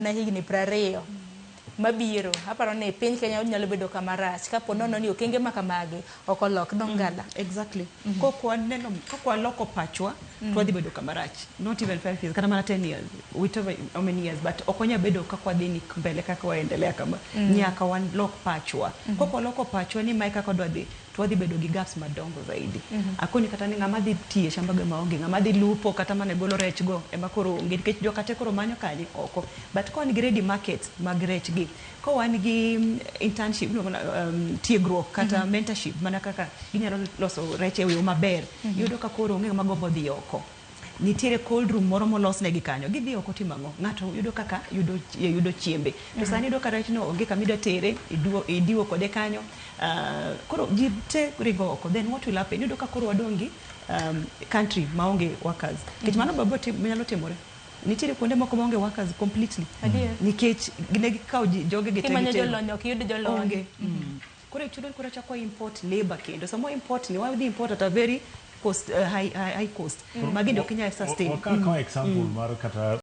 na higni 20 mabiro aparo ni piny Kenya nyalo bedo kama rach kapo nono ni okenge makamagi okolok dongala. Exactly. Kwa loko pachwa twadhi bedo kama rach. Not even 5 years, kata mana 10 years, whichever how many years, but okonya bedo kakwa dini mbele kaka waendelea kama nyaka wan lok pachwa. Kwa loko pachwa ni maika kwa twadhi bedo gi gaps madongo zaidi. Akoni kata ni ngama dhi tiye shamba ga maonge, ngama dhi lupo kata mana golo rech go ema koro onge nikech jo kate koro manyo kanye oko. But kwa ni ready market mag rech gi, ko wan gi internship tiegruok kata mentorship mana kaka ginyalo loso rech e yo maber, yudo ka koro onge magombo dhi oko. Nitiere cold room moro molos ne gi kanyo, gidhi oko timango ngato yudo kaka yudo chiembe. To sani yudo ka rech no onge kamida tere idiwo kode kanyo. Koro jite rigo oko, then what will happen? Yudo ka koro wadongi country maonge workers. Kech mano babo nyalo timore. Nitiere kuonde moko maonge workers completely. Nikech ginegi kaw joge gite kimanyo jolonyo kiyud jolonyo. Koro chudo koro chako import labor kendo. Samo import ni why import at a very cost high cost. Magindo Kenya sustain. Kaka example maro kata